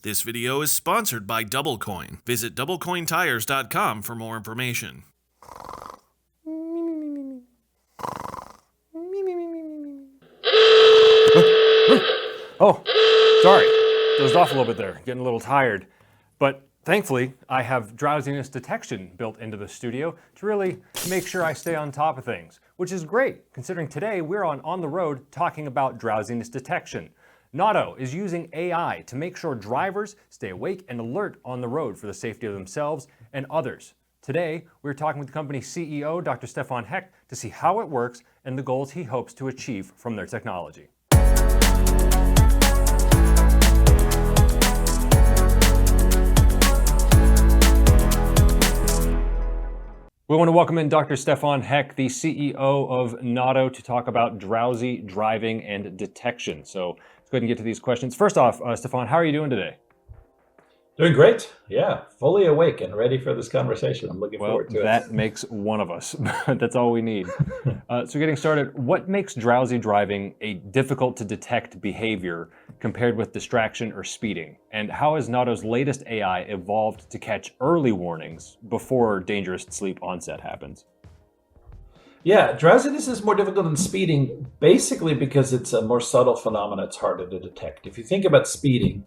This video is sponsored by DoubleCoin. Visit doublecointires.com for more information. Oh, sorry. Dozed off a little bit there, getting a little tired. But thankfully, I have drowsiness detection built into the studio to really make sure I stay on top of things, which is great, considering today we're on the road talking about drowsiness detection. Nauto is using AI to make sure drivers stay awake and alert on the road for the safety of themselves and others. Today, we're talking with the company's CEO, Dr. Stefan Heck, to see how it works and the goals he hopes to achieve from their technology. We want to welcome in Dr. Stefan Heck, the CEO of Nauto, to talk about drowsy driving and detection. So let's go ahead and get to these questions. First off, Stefan, how are you doing today? Doing great. Yeah, fully awake and ready for this conversation. I'm looking forward to it. That makes one of us. That's all we need. So getting started, what makes drowsy driving a difficult to detect behavior compared with distraction or speeding? And how has Nauto's latest AI evolved to catch early warnings before dangerous sleep onset happens? Yeah, drowsiness is more difficult than speeding, basically because it's a more subtle phenomenon. It's harder to detect. If you think about speeding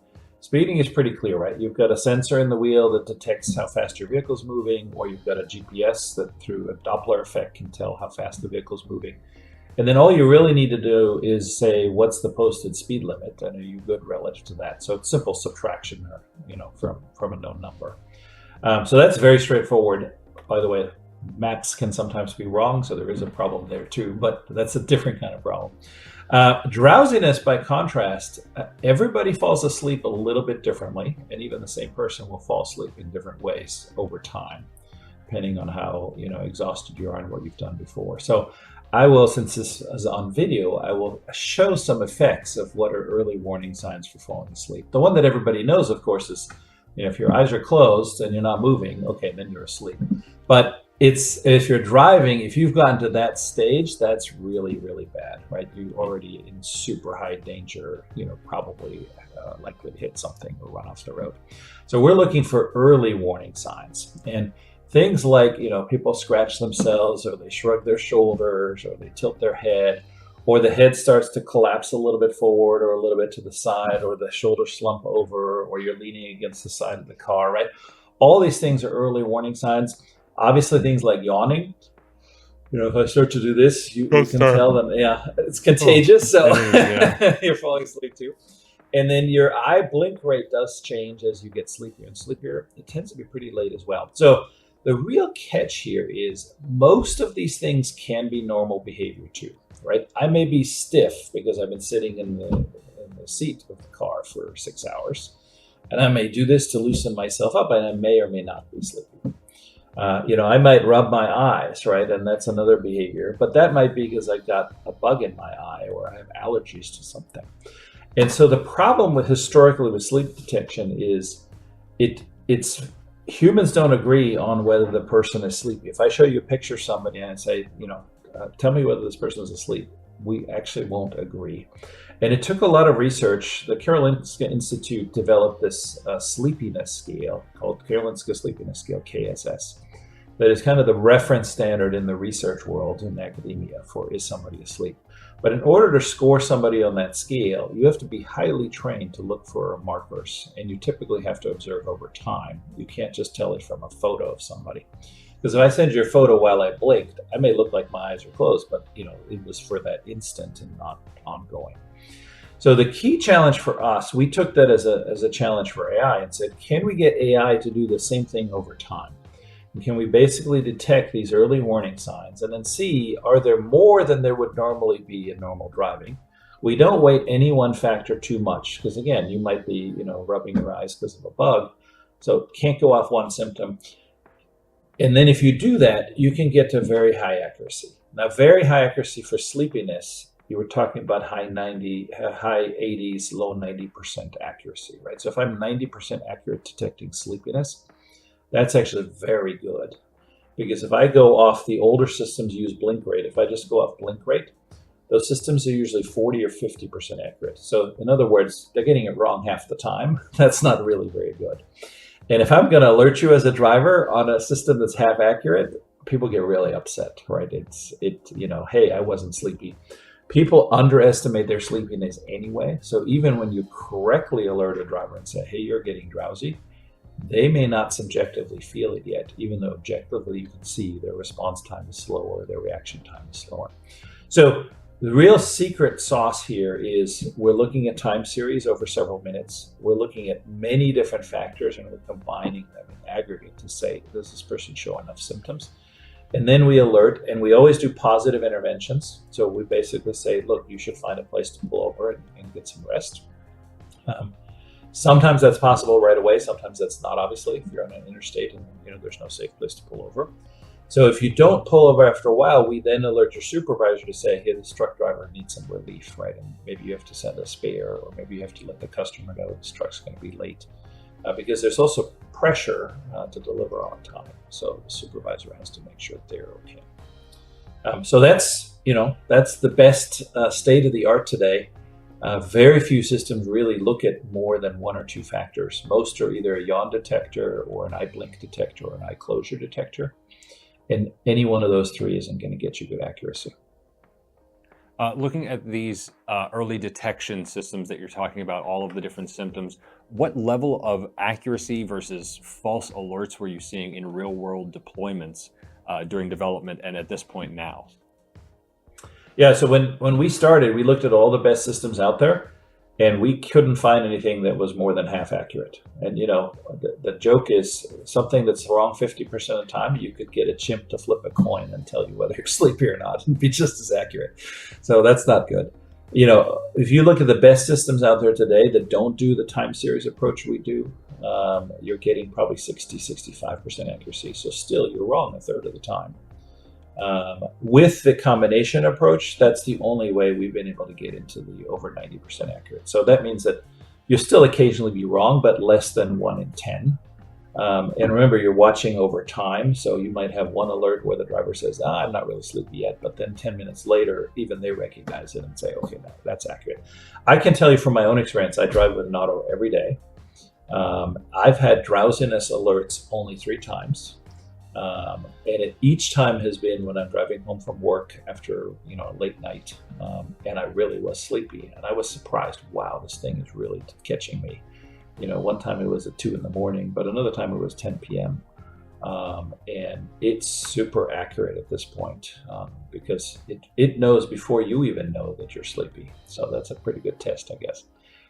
is pretty clear, right? You've got a sensor in the wheel that detects how fast your vehicle's moving, or you've got a GPS that through a Doppler effect can tell how fast the vehicle's moving. And then all you really need to do is say, what's the posted speed limit? And are you good relative to that? So it's simple subtraction, from a known number. So that's very straightforward. By the way, maps can sometimes be wrong, so there is a problem there too, but that's a different kind of problem. Drowsiness, by contrast, everybody falls asleep a little bit differently, and even the same person will fall asleep in different ways over time, depending on how exhausted you are and what you've done before. So I will, since this is on video, I will show some effects of what are early warning signs for falling asleep. The one that everybody knows, of course, is if your eyes are closed and you're not moving, okay, then you're asleep. But if you're driving, if you've gotten to that stage, that's really, really bad, right? You're already in super high danger, probably likely to hit something or run off the road. So we're looking for early warning signs. And things like, people scratch themselves, or they shrug their shoulders, or they tilt their head, or the head starts to collapse a little bit forward or a little bit to the side, or the shoulders slump over, or you're leaning against the side of the car, right? All these things are early warning signs. Obviously, things like yawning. If I start to do this, you can tell them, it's contagious. So you're falling asleep too. And then your eye blink rate does change as you get sleepier. And sleepier, it tends to be pretty late as well. So the real catch here is most of these things can be normal behavior too, right? I may be stiff because I've been sitting in the seat of the car for 6 hours. And I may do this to loosen myself up, and I may or may not be sleepy. I might rub my eyes, right? And that's another behavior, but that might be because I got a bug in my eye or I have allergies to something. And so the problem historically with sleep detection is it's humans don't agree on whether the person is sleepy. If I show you a picture of somebody and I say, tell me whether this person is asleep, we actually won't agree. And it took a lot of research. The Karolinska Institute developed this sleepiness scale called Karolinska Sleepiness Scale, KSS. That is kind of the reference standard in the research world in academia for is somebody asleep. But in order to score somebody on that scale, you have to be highly trained to look for markers, and you typically have to observe over time. You can't just tell it from a photo of somebody. Because if I send you a photo while I blinked, I may look like my eyes are closed, but it was for that instant and not ongoing. So the key challenge for us, we took that as a challenge for AI and said, can we get AI to do the same thing over time? And can we basically detect these early warning signs and then see, are there more than there would normally be in normal driving? We don't weight any one factor too much, because again, you might be, rubbing your eyes because of a bug. So can't go off one symptom. And then if you do that, you can get to very high accuracy. Now, very high accuracy for sleepiness, you were talking about high 80s, low 90% accuracy, right? So if I'm 90% accurate detecting sleepiness, that's actually very good. Because if I go off the older systems use blink rate, if I just go off blink rate, those systems are usually 40 or 50% accurate. So in other words, they're getting it wrong half the time. That's not really very good. And if I'm going to alert you as a driver on a system that's half accurate, people get really upset, right? Hey, I wasn't sleepy. People underestimate their sleepiness anyway. So even when you correctly alert a driver and say, hey, you're getting drowsy, they may not subjectively feel it yet, even though objectively you can see their response time is slower, their reaction time is slower. So the real secret sauce here is we're looking at time series over several minutes. We're looking at many different factors and we're combining them in aggregate to say, does this person show enough symptoms? And then we alert, and we always do positive interventions. So we basically say, look, you should find a place to pull over and get some rest. Sometimes that's possible right away. Sometimes that's not, obviously, if you're on an interstate and there's no safe place to pull over. So if you don't pull over after a while, we then alert your supervisor to say, hey, this truck driver needs some relief, right? And maybe you have to send a spare, or maybe you have to let the customer know this truck's going to be late. Because there's also pressure to deliver on time. So the supervisor has to make sure that they're okay. So that's the best state of the art today. Very few systems really look at more than one or two factors. Most are either a yawn detector or an eye blink detector or an eye closure detector. And any one of those three isn't going to get you good accuracy. Looking at these early detection systems that you're talking about, all of the different symptoms, what level of accuracy versus false alerts were you seeing in real world deployments during development and at this point now? Yeah, so when we started, we looked at all the best systems out there, and we couldn't find anything that was more than half accurate. And the joke is something that's wrong 50% of the time, you could get a chimp to flip a coin and tell you whether you're sleepy or not and be just as accurate. So that's not good. If you look at the best systems out there today that don't do the time series approach we do, you're getting probably 60-65% accuracy. So still, you're wrong a third of the time. With the combination approach, that's the only way we've been able to get into the over 90% accurate. So that means that you'll still occasionally be wrong, but less than 1 in 10. And remember, you're watching over time. So you might have one alert where the driver says, I'm not really sleepy yet. But then 10 minutes later, even they recognize it and say, okay, no, that's accurate. I can tell you from my own experience, I drive with Nauto every day. I've had drowsiness alerts only 3 times. And each time has been when I'm driving home from work after a late night, and I really was sleepy, and I was surprised. Wow, this thing is really catching me. One time it was at 2 a.m, but another time it was 10 p.m. And it's super accurate at this point because it knows before you even know that you're sleepy. So that's a pretty good test, I guess.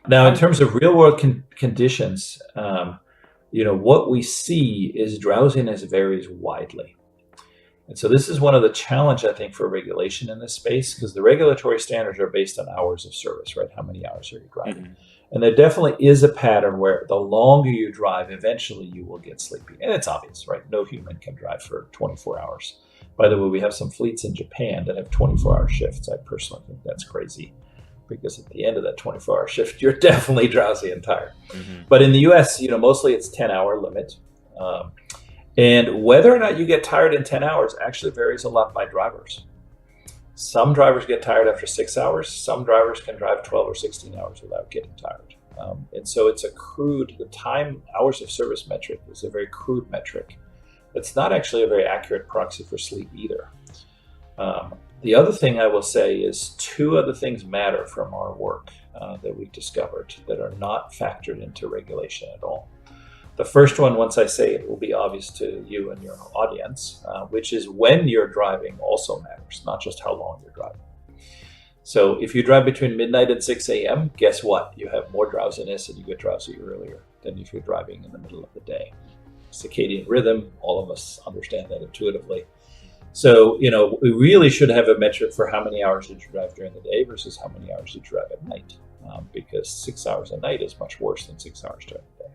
Now, in terms of real world conditions. What we see is drowsiness varies widely. And so this is one of the challenge, I think, for regulation in this space, because the regulatory standards are based on hours of service, right? How many hours are you driving? Mm-hmm. And there definitely is a pattern where the longer you drive, eventually you will get sleepy. And it's obvious, right? No human can drive for 24 hours. By the way, we have some fleets in Japan that have 24-hour shifts. I personally think that's crazy, because at the end of that 24-hour shift, you're definitely drowsy and tired. Mm-hmm. But in the US, mostly it's 10-hour limit. And whether or not you get tired in 10 hours actually varies a lot by drivers. Some drivers get tired after 6 hours. Some drivers can drive 12 or 16 hours without getting tired. And so it's the time hours of service metric is a very crude metric. It's not actually a very accurate proxy for sleep either. The other thing I will say is 2 other things matter from our work that we've discovered that are not factored into regulation at all. The first one, once I say it, will be obvious to you and your audience, which is when you're driving also matters, not just how long you're driving. So if you drive between midnight and 6 a.m., guess what? You have more drowsiness and you get drowsy earlier than if you're driving in the middle of the day. Circadian rhythm, all of us understand that intuitively. So, we really should have a metric for how many hours did you drive during the day versus how many hours did you drive at night, because 6 hours at night is much worse than 6 hours during the day.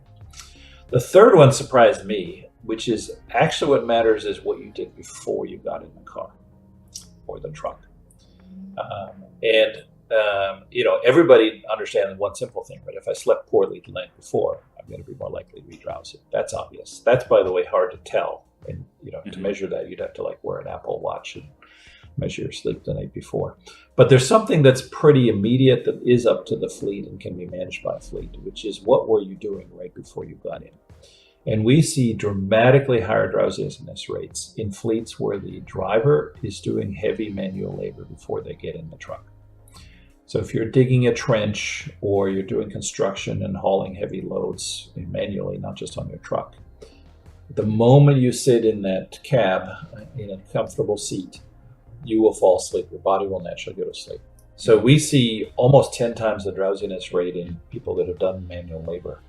The third one surprised me, which is actually what matters is what you did before you got in the car or the truck. Everybody understands one simple thing, but if I slept poorly the night before, I'm going to be more likely to be drowsy. That's obvious. That's, by the way, hard to tell. And, to measure that, you'd have to wear an Apple Watch and measure your sleep the night before. But there's something that's pretty immediate that is up to the fleet and can be managed by a fleet, which is what were you doing right before you got in? And we see dramatically higher drowsiness rates in fleets where the driver is doing heavy manual labor before they get in the truck. So if you're digging a trench or you're doing construction and hauling heavy loads manually, not just on your truck, the moment you sit in that cab in a comfortable seat, you will fall asleep. Your body will naturally go to sleep. So we see almost 10 times the drowsiness rate in people that have done manual labor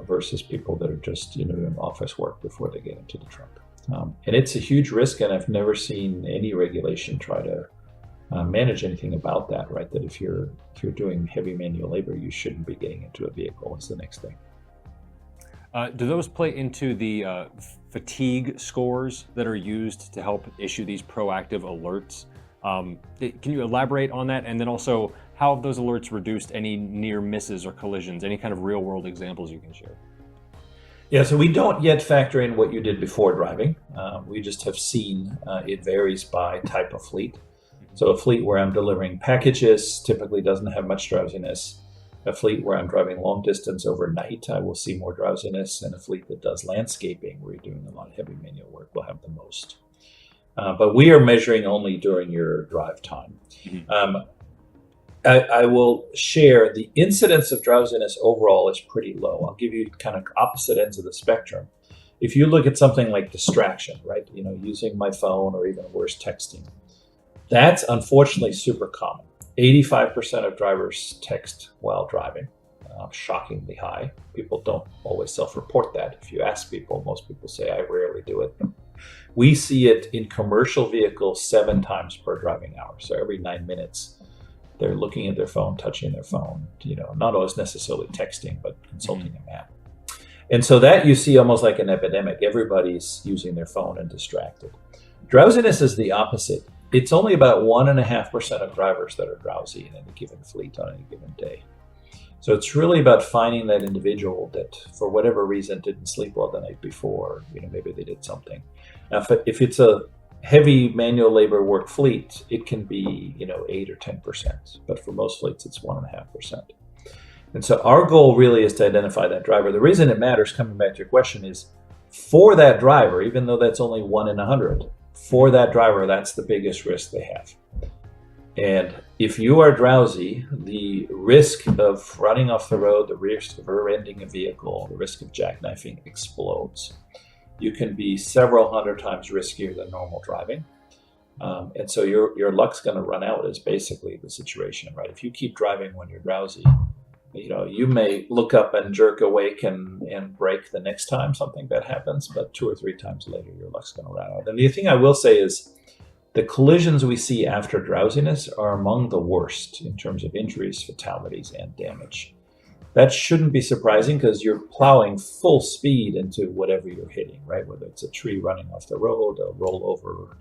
versus people that are just doing office work before they get into the truck. And it's a huge risk, and I've never seen any regulation try to manage anything about that, right? That if you're doing heavy manual labor, you shouldn't be getting into a vehicle is the next thing. Do those play into the fatigue scores that are used to help issue these proactive alerts? Can you elaborate on that? And then also, how have those alerts reduced any near misses or collisions? Any kind of real world examples you can share? Yeah, so we don't yet factor in what you did before driving. We just have seen it varies by type of fleet. So a fleet where I'm delivering packages typically doesn't have much drowsiness. A fleet where I'm driving long distance overnight, I will see more drowsiness. And a fleet that does landscaping, where you're doing a lot of heavy manual work, will have the most. But we are measuring only during your drive time. Mm-hmm. I will share the incidence of drowsiness overall is pretty low. I'll give you kind of opposite ends of the spectrum. If you look at something like distraction, right? Using my phone or even worse, texting. That's unfortunately super common. 85% of drivers text while driving, shockingly high. People don't always self-report that. If you ask people, most people say, I rarely do it. We see it in commercial vehicles 7 times per driving hour. So every 9 minutes, they're looking at their phone, touching their phone, not always necessarily texting, but consulting a map. And so that you see almost like an epidemic. Everybody's using their phone and distracted. Drowsiness is the opposite. It's only about 1.5% of drivers that are drowsy in any given fleet on any given day. So it's really about finding that individual that, for whatever reason, didn't sleep well the night before. Maybe they did something. Now, if it's a heavy manual labor work fleet, it can be 8 or 10%. But for most fleets, it's 1.5%. And so our goal really is to identify that driver. The reason it matters, coming back to your question, is for that driver, even though that's only 1 in 100. For that driver, that's the biggest risk they have. And if you are drowsy, the risk of running off the road, the risk of rear-ending a vehicle, the risk of jackknifing explodes. You can be several hundred times riskier than normal driving. And so your luck's going to run out is basically the situation, right? If you keep driving when you're drowsy, you may look up and jerk awake and brake the next time something bad happens, but 2 or 3 times later, your luck's going to run out. And the thing I will say is the collisions we see after drowsiness are among the worst in terms of injuries, fatalities, and damage. That shouldn't be surprising because you're plowing full speed into whatever you're hitting, right? Whether it's a tree running off the road, a rollover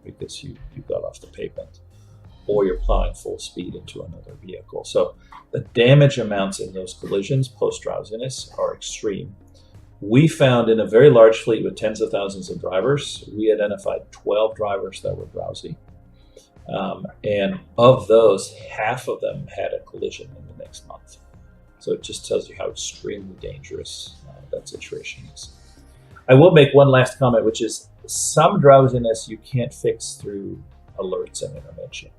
because you got off the pavement, or you're plowing full speed into another vehicle. So the damage amounts in those collisions post-drowsiness are extreme. We found in a very large fleet with tens of thousands of drivers, we identified 12 drivers that were drowsy. And of those, half of them had a collision in the next month. So it just tells you how extremely dangerous that situation is. I will make one last comment, which is some drowsiness you can't fix through alerts and intervention.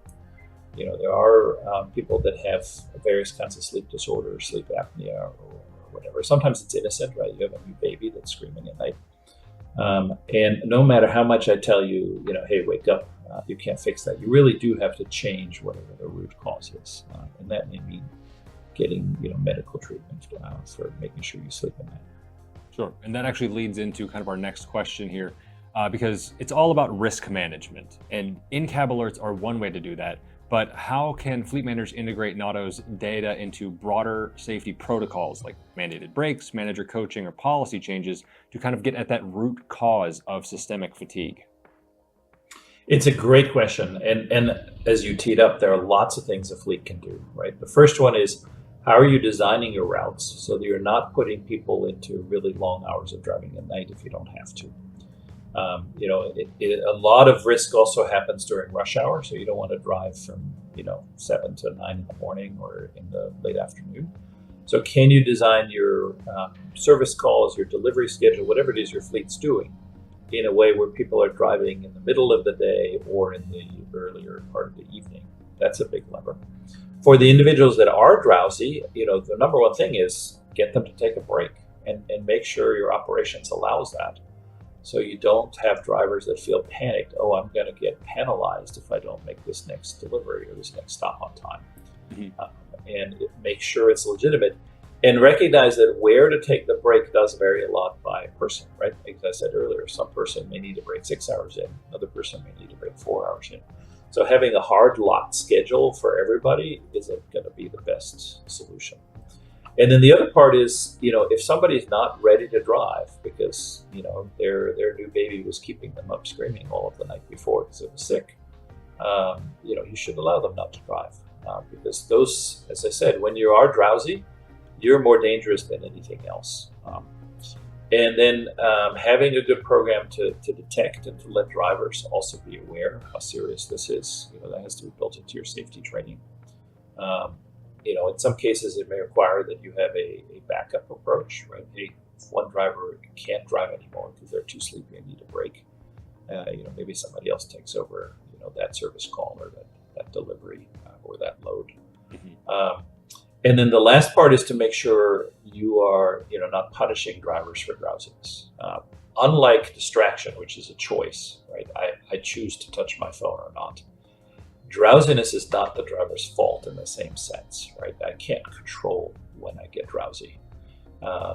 There are people that have various kinds of sleep disorders, sleep apnea, or whatever. Sometimes it's innocent, right? You have a new baby that's screaming at night. And no matter how much I tell you, hey, wake up, you can't fix that. You really do have to change whatever the root cause is. And that may mean getting, medical treatment for making sure you sleep at night. Sure. And that actually leads into kind of our next question here, because it's all about risk management. And in-cab alerts are one way to do that. But how can fleet managers integrate Nauto's data into broader safety protocols like mandated breaks, manager coaching, or policy changes to kind of get at that root cause of systemic fatigue? It's a great question. And as you teed up, there are lots of things a fleet can do, right? The first one is, how are you designing your routes so that you're not putting people into really long hours of driving at night if you don't have to? A lot of risk also happens during rush hour, so you don't want to drive from 7 to 9 in the morning or in the late afternoon. So can you design your service calls, your delivery schedule, whatever it is your fleet's doing, in a way where people are driving in the middle of the day or in the earlier part of the evening? That's a big lever. For the individuals that are drowsy, the number one thing is get them to take a break and make sure your operations allows that. So you don't have drivers that feel panicked. Oh, I'm going to get penalized if I don't make this next delivery or this next stop on time. And make sure it's legitimate. And recognize that where to take the break does vary a lot by person, right? As I said earlier, some person may need to break 6 hours in, another person may need to break 4 hours in. So having a hard locked schedule for everybody isn't going to be the best solution. And then the other part is, if somebody's not ready to drive because, their new baby was keeping them up screaming all of the night before because it was sick, you should allow them not to drive. Because those, as I said, when you are drowsy, you're more dangerous than anything else. And then having a good program to detect and to let drivers also be aware how serious this is, that has to be built into your safety training. In some cases, it may require that you have a backup approach, right? Hey, if one driver can't drive anymore because they're too sleepy and need a break, maybe somebody else takes over, that service call or that delivery or that load. And then the last part is to make sure you are, not punishing drivers for drowsiness. Unlike distraction, which is a choice, right? I choose to touch my phone or not. Drowsiness is not the driver's fault in the same sense, right? I can't control when I get drowsy.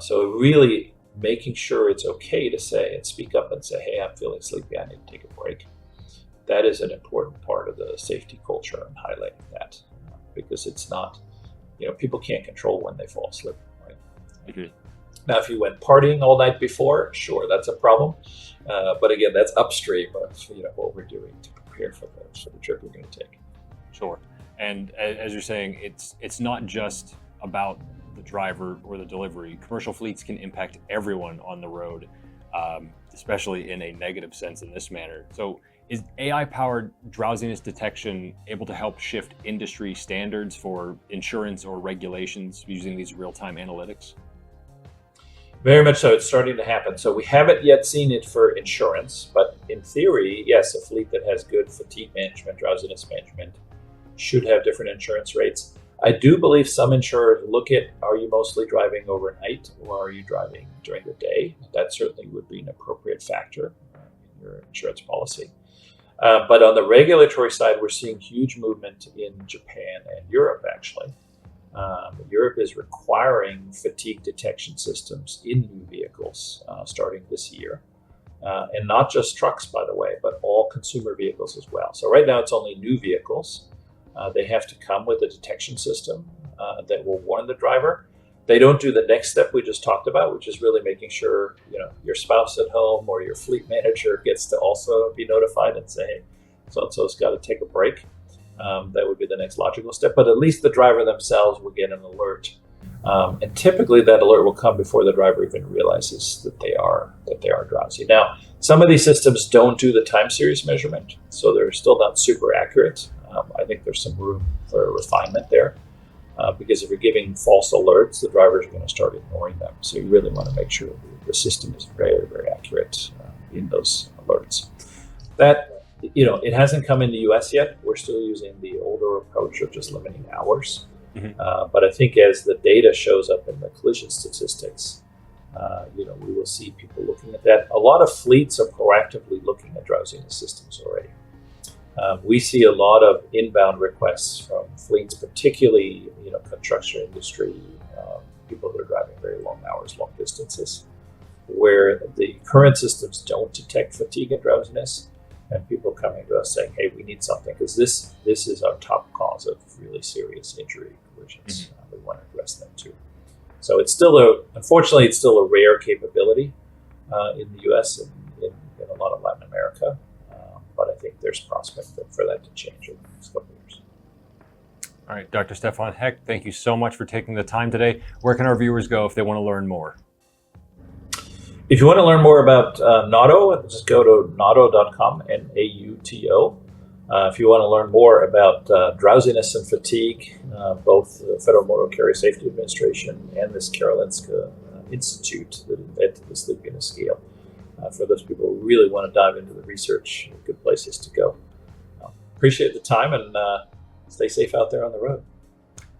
So really making sure it's okay to say and speak up and say, hey, I'm feeling sleepy, I need to take a break. That is an important part of the safety culture and highlighting that because it's not, people can't control when they fall asleep, right? Agreed. Now, if you went partying all night before, sure, that's a problem. But again, that's upstream of what we're doing to prepare for the trip we're going to take. Sure. And as you're saying, it's not just about the driver or the delivery. Commercial fleets can impact everyone on the road, especially in a negative sense in this manner. So is AI-powered drowsiness detection able to help shift industry standards for insurance or regulations using these real-time analytics? Very much so. It's starting to happen. So we haven't yet seen it for insurance, but in theory, yes, a fleet that has good fatigue management, drowsiness management should have different insurance rates. I do believe some insurers look at, are you mostly driving overnight or are you driving during the day? That certainly would be an appropriate factor in your insurance policy. But on the regulatory side, we're seeing huge movement in Japan and Europe, actually. Europe is requiring fatigue detection systems in new vehicles starting this year. And not just trucks, by the way, but all consumer vehicles as well. So right now it's only new vehicles. They have to come with a detection system that will warn the driver. They don't do the next step we just talked about, which is really making sure your spouse at home or your fleet manager gets to also be notified and say, hey, so-and-so's got to take a break. That would be the next logical step. But at least the driver themselves will get an alert. And typically that alert will come before the driver even realizes that they are drowsy. Now, some of these systems don't do the time series measurement, so they're still not super accurate. I think there's some room for refinement there. Because if you're giving false alerts, the drivers are going to start ignoring them. So you really want to make sure the system is very, very accurate in those alerts. That, it hasn't come in the US yet. We're still using the older approach of just limiting hours. But I think as the data shows up in the collision statistics, we will see people looking at that. A lot of fleets are proactively looking at drowsiness systems already. We see a lot of inbound requests from fleets, particularly construction industry, people who are driving very long hours, long distances, where the current systems don't detect fatigue and drowsiness, and people coming to us saying, "Hey, we need something because this is our top cause of really serious injury collisions. We want to address them too." So it's still unfortunately, it's still a rare capability in the U.S. and in a lot of Latin America. But I think there's prospect for that to change over the next couple of years. All right, Dr. Stefan Heck, thank you so much for taking the time today. Where can our viewers go if they want to learn more? If you want to learn more about Nauto, just go to nauto.com, Nauto. If you want to learn more about drowsiness and fatigue, both the Federal Motor Carrier Safety Administration and this Karolinska Institute that invented the sleepiness scale. For those people who really want to dive into the research, good places to go. Appreciate the time, and stay safe out there on the road.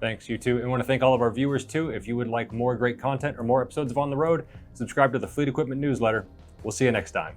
Thanks, you too. And I want to thank all of our viewers too. If you would like more great content or more episodes of On the Road, subscribe to the Fleet Equipment newsletter. We'll see you next time.